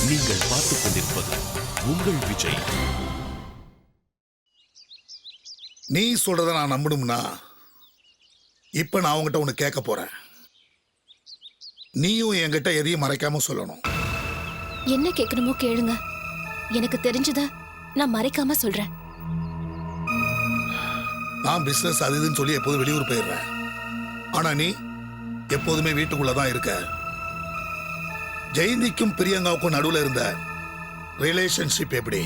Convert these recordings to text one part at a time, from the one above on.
நீங்கள் பார்த்துக் கொண்டிருப்பது உங்கள் விஜய். நீ சொல்றத நான் நம்பணும்னா இப்ப நான் உங்ககிட்ட ஒண்ணு கேட்க போறேன். நீயும் என்கிட்ட எதையும் மறைக்காம சொல்லணும். என்ன கேட்கணுமோ கேளுங்க. எனக்கு தெரிஞ்சத நான் மறைக்காம சொல்றேன். நான் பிசினஸ் அது இதுன்னு சொல்லி எப்போதும் வெளியூர் போயிடுறேன். ஆனா நீ எப்போதுமே வீட்டுக்குள்ளதான் இருக்க. ஜெயந்திக்கும் பிரியங்காவுக்கும் நடுவில் இருந்த ரிலேஷன்ஷிப் எப்படி?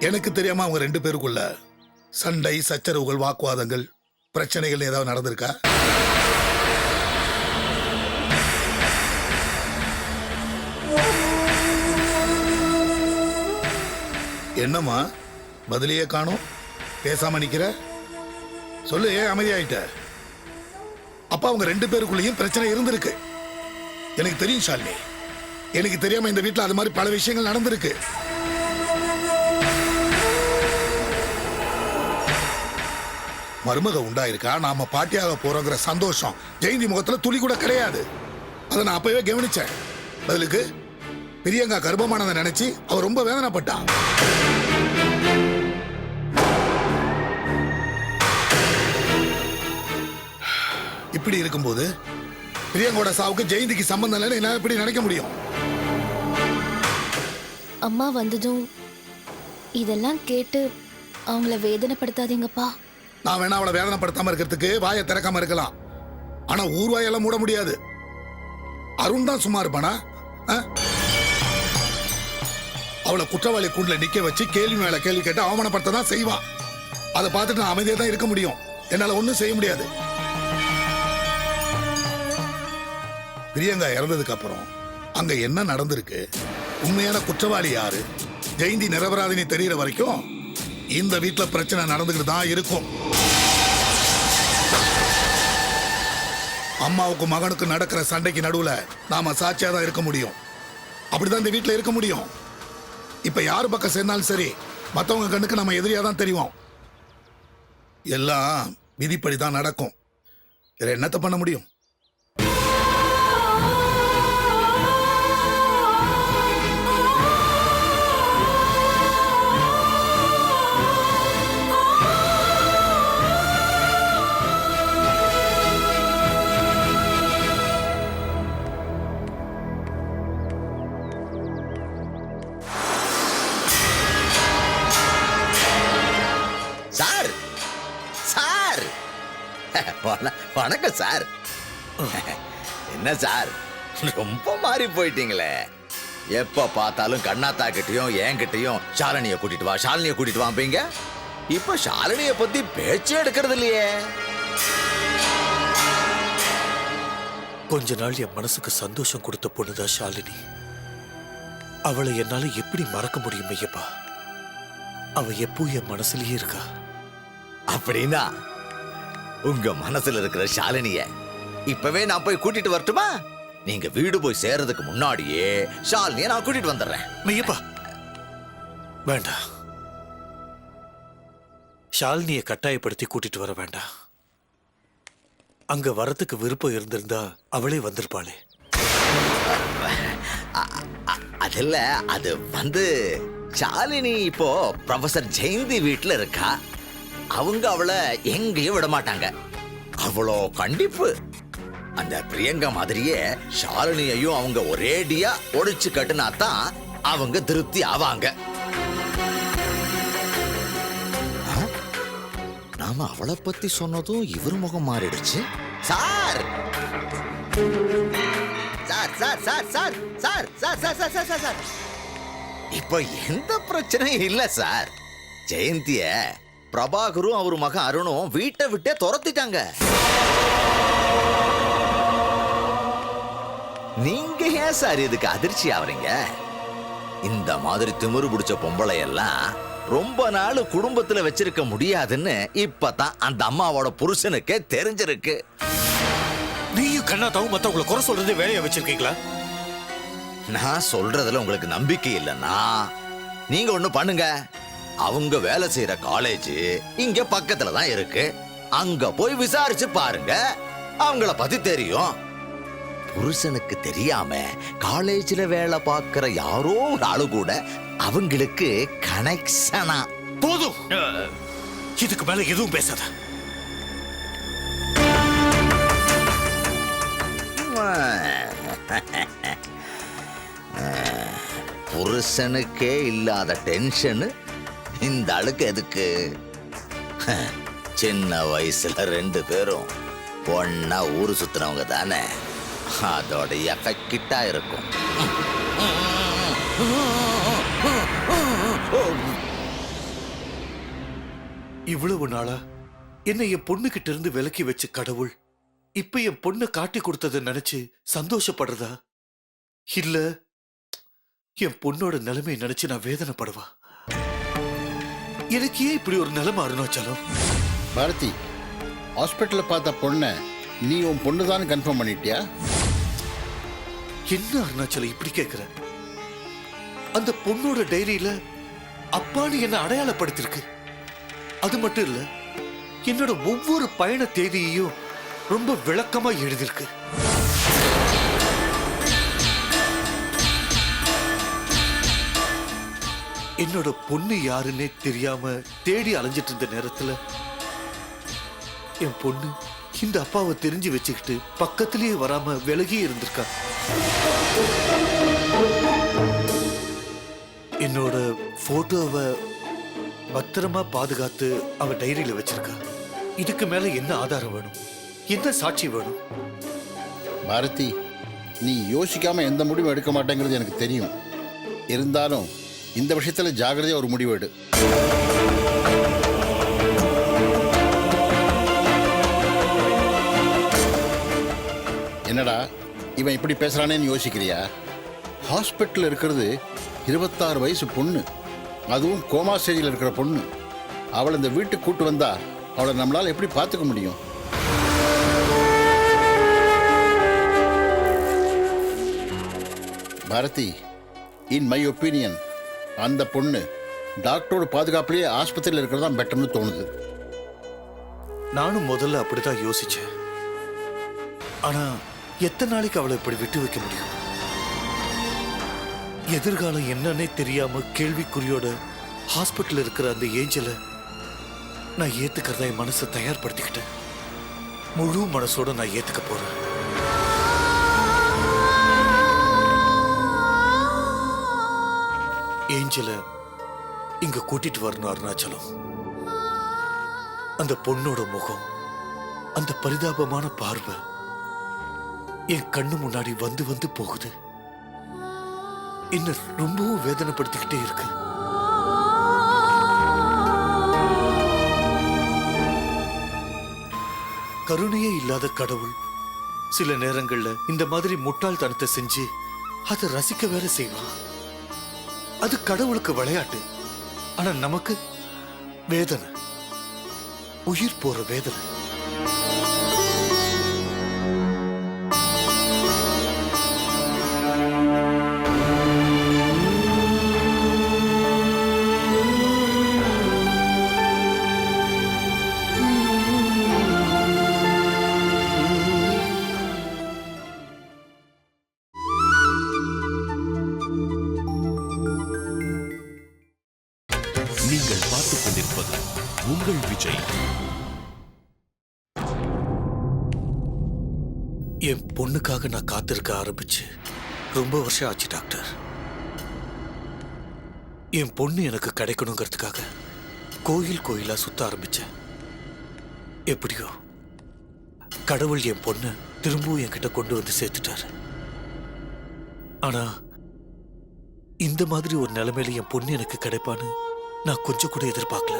எனக்கு தெரியாம அவங்க ரெண்டு பேருக்குள்ள சண்டை, சச்சரவுகள், வாக்குவாதங்கள், பிரச்சனைகள் ஏதாவது நடந்திருக்கா? என்னம்மா பதிலையே காணோம்? பேசாம நிக்கிற? சொல்லு, ஏன் அமைதியாயிட்ட? அப்ப அவங்க ரெண்டு பேருக்குள்ளேயும் பிரச்சனை இருந்திருக்கு. எனக்கு தெரியும் ஷாலினி. எனக்கு தெரியாம இந்த வீட்டுல அது மாதிரி பல விஷயங்கள் நடந்திருக்கு. மருமக உண்டாயிருக்கா, நாம பாட்டியாக போறோங்கிற சந்தோஷம் ஜெயந்தி முகத்துல துளி கூட கிடையாது. அதை நான் அப்பவே கவனிச்சேன். பதிலுக்கு பிரியங்கா கர்ப்பமானதை நினைச்சு அவ ரொம்ப வேதனைப்பட்டா. இப்படி இருக்கும்போது பிரியங்கோட சாவுக்கு ஜெயந்திக்கு சம்பந்தம் இல்லைன்னு என்ன இப்படி நினைக்க முடியும்? அம்மா வந்ததும் இதெல்லாம் கேட்டு அவங்கள வேதனைப்படுத்தாதீங்கப்பா. நான் வேணா அவளை வேதனைப்படுத்தாம இருக்கிறதுக்கு வாயை திறக்காம இருக்கலாம். ஆனா ஊர்வாயெல்லாம் மூட முடியாது. அருண் தான் சும்மா இருப்பானா? அவளை குற்றவாளி கூண்டுல நிக்க வச்சு கேள்வி மேல கேள்வி கேட்டு அவமானப்படுத்த தான் செய்வான். அதை பார்த்துட்டு நான் அமைதியா தான் இருக்க முடியும். என்னால ஒண்ணும் செய்ய முடியாது. பிரியங்கா இறந்ததுக்கு அப்புறம் அங்க என்ன நடந்திருக்கு, உண்மையான குற்றவாளி யாரு, ஜெயந்தி நிரபராதினி தெரியற வரைக்கும் இந்த வீட்டுல பிரச்சனை நடந்துகிட்டு தான் இருக்கும். அம்மாவுக்கும் மகனுக்கு நடக்கிற சண்டைக்கு நடுவுல நாம சாட்சியா தான் இருக்க முடியும். அப்படிதான் இந்த வீட்டுல இருக்க முடியும். இப்ப யாரு பக்கம் சேர்ந்தாலும் சரி, மத்தவங்க கண்ணுக்கு நம்ம எதிரியா தான் தெரியும். எல்லாம் விதிப்படி தான் நடக்கும். வேற என்னத்த பண்ண முடியும்? வணக்கம் சார். என்ன சார், ரொம்ப மாறி போயிட்டீங்களே. எப்ப பார்த்தாலும் கண்ணாத்தா கிட்டையும் என்கிட்டையும் ஷாலினிய கூட்டிட்டு வா, ஷாலினிய கூட்டிட்டு வாம்பீங்க. இப்ப ஷாலினிய பத்தி பேச்சே எடுக்கிறது இல்லையே. கொஞ்ச நாள் என் மனசுக்கு சந்தோஷம் கொடுத்த பொண்ணுதான் ஷாலினி. அவளை என்னால எப்படி மறக்க முடியும் ஐயப்பா? அவ எப்போ என் மனசுலயே இருக்கா. அப்படின்னா உங்க மனசுல இருக்கிற ஷாலினிய இப்பவே நான் போய் கூட்டிட்டு வரட்டுமா? நீங்க வீடு போய் சேர்றதுக்கு முன்னாடியே ஷாலினிய நான் கூட்டிட்டு வந்துடுறேன். ஐயப்பா வேண்டாம், ஷாலினியை கட்டாயப்படுத்தி கூட்டிட்டு வர வேண்டாம். அங்க வரத்துக்கு விருப்பம் இருந்திருந்தா அவளே வந்திருப்பாளே. அதில்ல, அது வந்து ஷாலினி இப்போ ப்ரொஃபசர் ஜெயந்தி வீட்டுல இருக்கா. அவங்க அவளை எங்கேயும் விட மாட்டாங்க. அவ்வளோ கண்டிப்பு. அந்த பிரியங்கா மாதிரியே ஷாலினியையும் அவங்க ஒரேடியா ஒடிச்சு கட்டுனா தான் அவங்க திருப்தி ஆவாங்க. நாம அவளை பத்தி சொன்னதும் இவர் முகம் மாறிடுச்சு. Sir sir sir sir sir sir sir sir sir sir sir இப்போ எந்த பிரச்சனையும் இல்ல சார். ஜெயந்திய பிரபாகரும் அவர் மகன் அருணும் வீட்டை விட்டே துரத்திட்டாங்க. நீங்க ஏன் சார் இதுக்கு அதிர்ச்சி ஆவறீங்க? இந்த மாதிரி திமிரு பிடிச்ச பொம்பளை எல்லாம் ரொம்ப நாள் குடும்பத்துல வச்சிருக்க முடியாதுன்னு இப்பதான் அந்த அம்மாவோட புருஷனுக்கே தெரிஞ்சிருக்கு. நீயும் கண்ணாத்தாவும் மத்தவங்களை குறை சொல்றதே வேலையை வச்சிருக்கீங்களா? நான் சொல்றதுல உங்களுக்கு நம்பிக்கை இல்லைன்னா நீங்க ஒண்ணு பண்ணுங்க. அவங்க வேலை செய்யற காலேஜ் இங்க பக்கத்துல தான் இருக்கு. அங்க போய் விசாரிச்சு பாருங்க, அவங்கள பத்தி தெரியும். புருஷனுக்கு தெரியாம காலேஜ்ல வேலை பார்க்கிற யாரோ ஒரு ஆளு கூட அவங்களுக்கு கனெக்ஷனா. போதும், இதுக்கு மேல எதுவும் பேசாத. புருஷனுக்கே இல்லாத டென்ஷன் இந்த ஆளுக்கு எதுக்கு? சின்ன வயசுல 2 பேரும் ஒன்னா ஊரு சுத்துறவங்க தானே, அதோட எஃபெக்ட் கிட்டா இருக்கும். இவ்வளவு நாளா என்னை என் பொண்ணு கிட்ட இருந்து விலக்கி வச்ச கடவுள் இப்ப என் பொண்ணை காட்டி கொடுத்ததை நினைச்சு சந்தோஷப்படுறதா, இல்ல என் பொண்ணோட நிலைமையை நினைச்சு நான் வேதனைப்படுவா? எனக்கு ஏன் இப்படி ஒரு நிலைமை அருணாச்சலம்? பாரதி, ஹாஸ்பிட்டல்ல பார்த்த பொண்ணை நீ உன் பொண்ணுதான் கன்ஃபார்ம் பண்ணிட்டியா? என்ன அருணாச்சலம் இப்படி கேக்குற? அந்த பொண்ணோட டைரியில அப்பான்னு என்ன அடையாளப்படுத்திருக்கு. அது மட்டும் இல்ல, என்னோட ஒவ்வொரு பயண தேதியையும் ரொம்ப விளக்கமா எழுதிருக்கு. என்னோட பொண்ணு யாருன்னே தெரியாம தேடி அலைஞ்சிட்டு இருந்த நேரத்துல என் பொண்ணு இந்த அப்பாவை தெரிஞ்சு வச்சுக்கிட்டு பக்கத்திலேயே வராம விலகி இருந்திருக்கா. என்னோட போட்டோவை பத்திரமா பாதுகாத்து அவ டைரியில வச்சிருக்கா. இதுக்கு மேல என்ன ஆதாரம் வேணும்? என்ன சாட்சி வேணும்? பாரதி, நீ யோசிக்காம எந்த முடிவும் எடுக்க மாட்டேங்கிறது எனக்கு தெரியும். இருந்தாலும் இந்த விஷயத்துல ஜாகிரதையா ஒரு முடிவு எடு. என்னடா இவன் இப்படி பேசுறானேன்னு யோசிக்கிறியா? ஹாஸ்பிட்டல் இருக்கிறது 26 வயசு பொண்ணு, அதுவும் கோமா ஸ்டேஜில் இருக்கிற பொண்ணு. அவளை இந்த வீட்டுக்கு கூட்டு வந்தா அவளை நம்மளால எப்படி பார்த்துக்க முடியும்? பாரதி, இன் மை ஒப்பீனியன் அந்த பொண்ணு டாக்டரோட பாதுகாப்புலேயே ஆஸ்பத்திரியில் இருக்கிறதா பெட்டர்னு தோணுது. நானும் முதல்ல அப்படிதான் யோசிச்சேன். ஆனா எத்தனை நாளைக்கு அவளை இப்படி விட்டு வைக்க முடியும்? எதிர்காலம் என்னன்னே தெரியாம கேள்விக்குறியோட ஹாஸ்பிட்டல் இருக்கிற அந்த ஏஞ்சலை நான் ஏத்துக்கிறதா என் மனசை தயார்படுத்திக்கிட்டேன். முழு மனசோட நான் ஏத்துக்க போறேன். ஏஞ்சலை இங்க கூட்டிட்டு வரணும் அருணாச்சலம். அந்த பொண்ணோட முகம், அந்த பரிதாபமான பார்வை என் கண்ணு முன்னாடி வந்து வந்து போகுது. என்ன ரொம்பவும் வேதனைப்படுத்திக்கிட்டே இருக்கு. கருணையே இல்லாத கடவுள் சில நேரங்கள்ல இந்த மாதிரி முட்டாள்தனத்தை செஞ்சு அதை ரசிக்க வேற செய்வான். அது கடவுளுக்கு விளையாட்டு. ஆனா நமக்கு வேதனை, உயிர் போற வேதனை. நீங்கள் பார்த்துக் கொண்டிருப்பது உங்கள் விஜய். என் பொண்ணுக்காக நான் காத்திருக்க ஆரம்பிச்சு ரொம்ப வருஷம் ஆச்சு டாக்டர். என் பொண்ணு எனக்கு கிடைக்கணுங்கிறதுக்காக கோயில் கோயிலா சுத்த ஆரம்பிச்சேன். எப்படியோ கடவுள் என் பொண்ணு திரும்பவும் என்கிட்ட கொண்டு வந்து சேர்த்துட்டாரு. ஆனா இந்த மாதிரி ஒரு நிலைமையில என் பொண்ணு எனக்கு கிடைப்பான்னு நான் கொஞ்சம் கூட எதிர்பார்க்கல.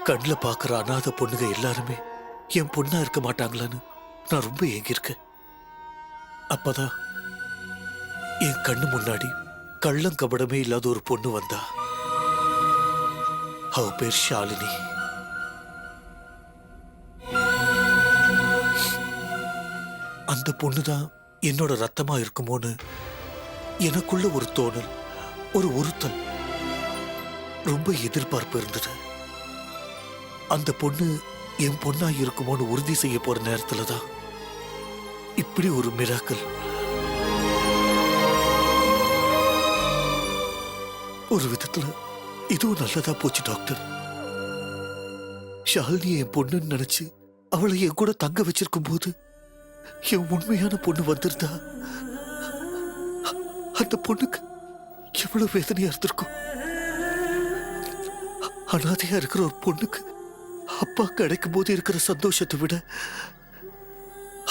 கண்ணில் பார்க்குற அநாத பொண்ணுங்க எல்லாருமே என் பொண்ணா இருக்க மாட்டாங்களான்னு நான் ரொம்ப ஏங்கியிருக்கேன். அப்பதான் என் கண்ணு முன்னாடி கள்ளம் கபடமே இல்லாத ஒரு பொண்ணு வந்தா. அவ பேர் ஷாலினி. அந்த பொண்ணுதான் என்னோட ரத்தமா இருக்குமோன்னு எனக்குள்ள ஒரு தோணல், ஒரு உறுத்தல், ரொம்ப எதிர்பார்ப்பு இருந்தது. அந்த பொண்ணு என் பொண்ணா இருக்குமோன்னு உறுதி செய்ய போற நேரத்துல தான் இப்படி ஒரு மிராக்கல். ஒரு விதத்துல இதுவும் நல்லதா போச்சு டாக்டர். ஷாலினி என் பொண்ணுன்னு நினைச்சு அவளை என் கூட தங்க வச்சிருக்கும் போது என் உண்மையான பொண்ணு வந்திருந்தா அந்த பொண்ணுக்கு எவ்வளவு வேதனையா இருந்திருக்கும். அனாதையா இருக்கிற ஒரு பொண்ணுக்கு அப்பா கிடைக்கும் போது இருக்கிற சந்தோஷத்தை விட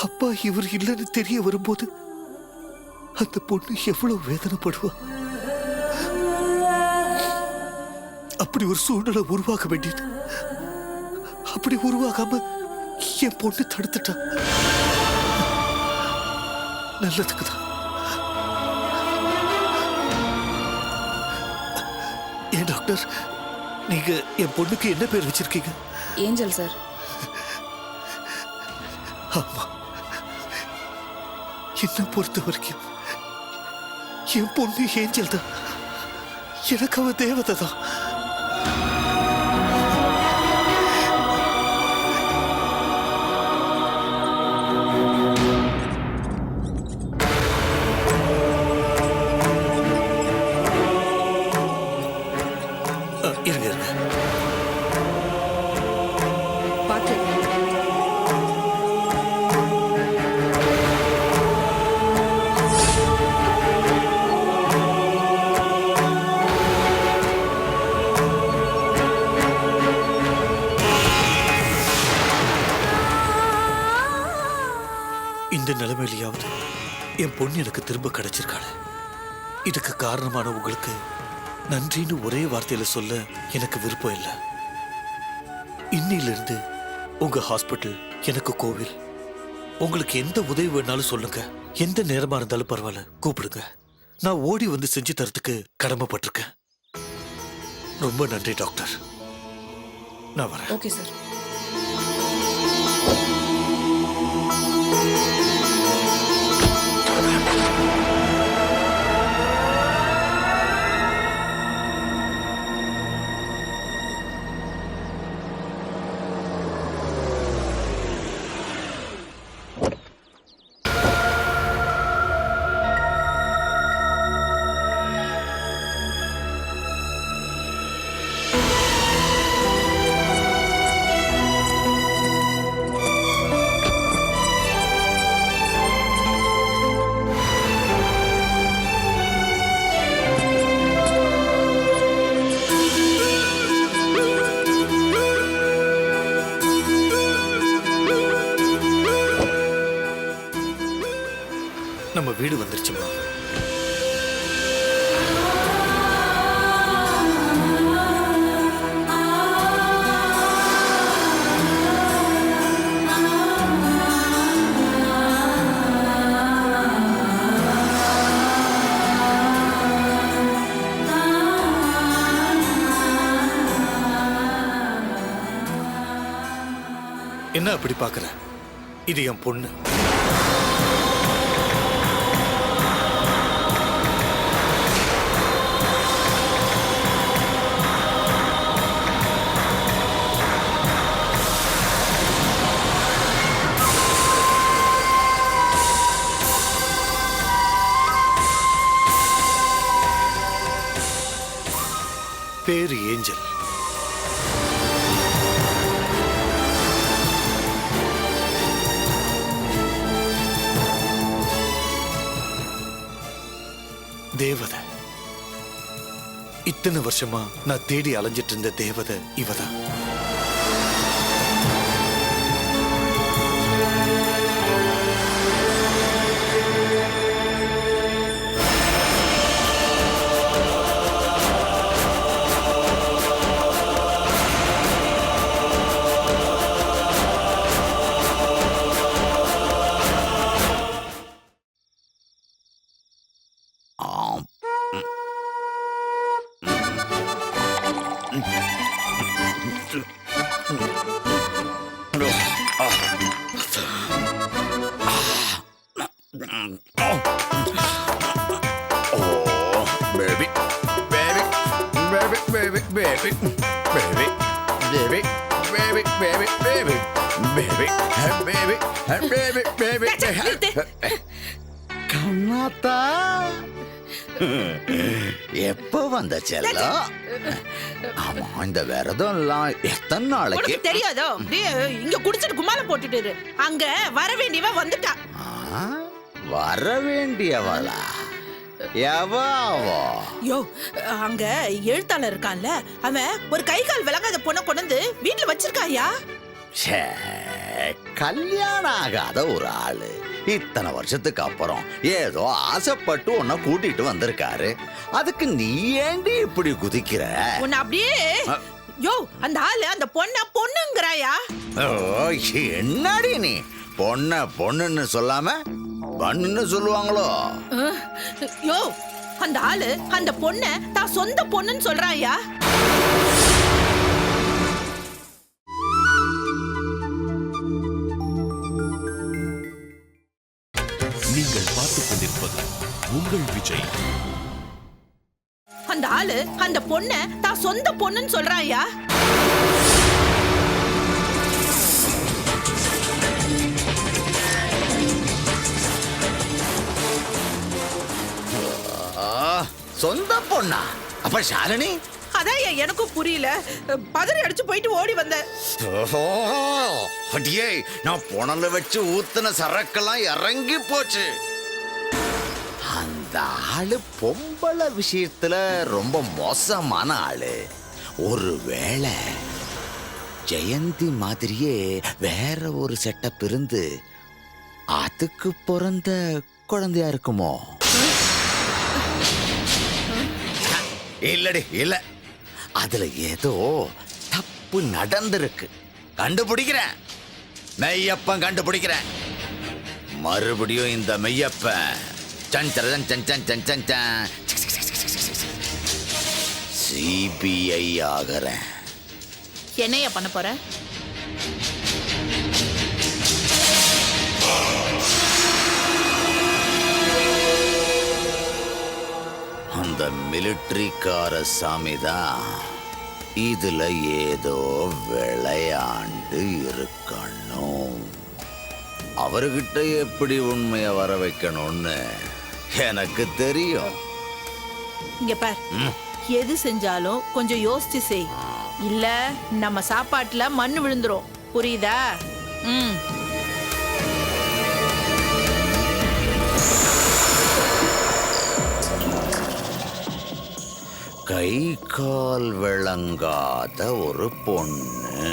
அப்பா இவர் இல்லைன்னு தெரிய வரும்போது அந்த பொண்ணு எவ்வளவு வேதனைப்படுவா. அப்படி ஒரு சூழ்நிலை உருவாக்க வேண்டியது, அப்படி உருவாகாம என் பொண்ணு தடுத்துட்டா. நல்லதுக்குதான். ஏன் டாக்டர், நீங்க என் பொண்ணுக்கு என்ன பேர் வச்சிருக்கீங்க? Angel sir. ஆமா, என்ன பொறுத்த வரைக்கும் என் பொண்ணு ஏஞ்சல் தான். எனக்கு அவ தேவதை தான். இருங்க இருங்க. பார்த்து. இந்த நிலைமையிலேயாவது என் பொண்ணு எனக்கு திரும்ப கிடைச்சிருக்காள். இதுக்கு காரணமான உங்களுக்கு நன்றின்னு ஒரே வார்த்தையில சொல்ல எனக்கு விருப்பம் இல்லை. இன்னிலிருந்து உங்க ஹாஸ்பிட்டல் எனக்கு கோவில். உங்களுக்கு எந்த உதவி வேணாலும் சொல்லுங்க. எந்த நேரமா இருந்தாலும் பரவாயில்ல, கூப்பிடுங்க. நான் ஓடி வந்து செஞ்சு தரத்துக்கு கடமைப்பட்டிருக்கேன். ரொம்ப நன்றி டாக்டர். நான் வரேன். Okay sir. நம்ம வீடு வந்துருச்சுமா. என்ன அப்படி பாக்குற? இது என் பொண்ணு. பேரு ஏஞ்சல். தேவதை. இத்தனை வருஷமா நான் தேடி அலைஞ்சிட்டு இருந்த தேவதை இவதான். baby, baby, baby, baby, baby, baby, baby, baby, baby, baby. கண்ணாத்தா எப்போ வந்த செல்லம்? ஆமா, இந்த விரதம் எல்லாம் எத்தனை நாளைக்கு உனக்கு தெரியாதோ? அப்படியே இங்க குடிச்சிட்டு கும்மால போட்டுட்டு இரு. அங்க வர வேண்டியவ வந்துட்டா. ஆ, வர வேண்டியவளா? எவாவோ? யோ, அங்க எழுத்தாளர் இருக்கான்ல, அவன் ஒரு கை கால் விளங்காத பொண்ணை கொண்டு வந்து வீட்டுல வச்சிருக்காயா? ச்சே, கல்யாணம் ஆகாத ஒரு ஆளு இத்தனை வருஷத்துக்கு அப்புறம் ஏதோ ஆசைப்பட்டு உன்னை கூட்டிட்டு வந்திருக்காரு. அதுக்கு நீ ஏண்டி இப்படி குதிக்கிற? உன்னை அப்படியே யோ, அந்த ஆளு அந்த பொண்ணுங்கிறாயா? ஓ, என்னடி நீ பொண்ணுன்னு சொல்லாம பண்ணுன்னு சொல்லுவாங்களோ? யோ, அந்த ஆளு அந்த பொண்ண தான் சொந்த பொண்ணுன்னு சொல்றாயா? நீங்கள் பார்த்துக் கொண்டிருப்பது உங்கள் விஜய். அந்த ஆளு அந்த பொண்ண தான் சொந்த பொண்ணுன்னு சொல்றாயா? சொந்த பொண்ணா? அப்ப ஷாலினி? அதான் எனக்கும் புரியல. பதறி அடிச்சு போயிட்டு ஓடி வந்த. அடியே, நான் புனல வச்சு ஊத்துன சரக்கெல்லாம் இறங்கி போச்சு. அந்த ஆளு பொம்பளை விஷயத்துல ரொம்ப மோசமான ஆளு. ஒருவேளை ஜெயந்தி மாதிரியே வேற ஒரு செட்டப் இருந்து அதுக்கு பிறந்த குழந்தையா இருக்குமோ? இல்லடி, இல்ல, அதுல ஏதோ தப்பு நடந்திருக்கு. கண்டுபிடிக்கிறேன், மெய்யப்பன் கண்டுபிடிக்கிறேன். மறுபடியும் இந்த மெய்யப்பன் சிபிஐ ஆகிறேன். என்னையா பண்ண போற? அந்த மிலிட்டரிக்கார சாமி தான் இதுல ஏதோ விளையாண்டு இருக்கணும். அவர்கிட்ட எப்படி உண்மைய வர வைக்கணும்னு எனக்கு தெரியும். இங்க பார், எது செஞ்சாலும் கொஞ்சம் யோசிச்சு செய். இல்ல நம்ம சாப்பாட்டுல மண்ணு விழுந்துரும். புரியுதா? கை கால் விளங்காத ஒரு பொண்ணு.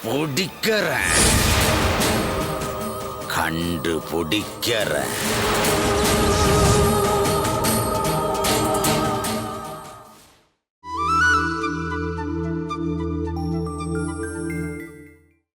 பிடிக்கிறேன், கண்டுபிடிக்கிறேன்.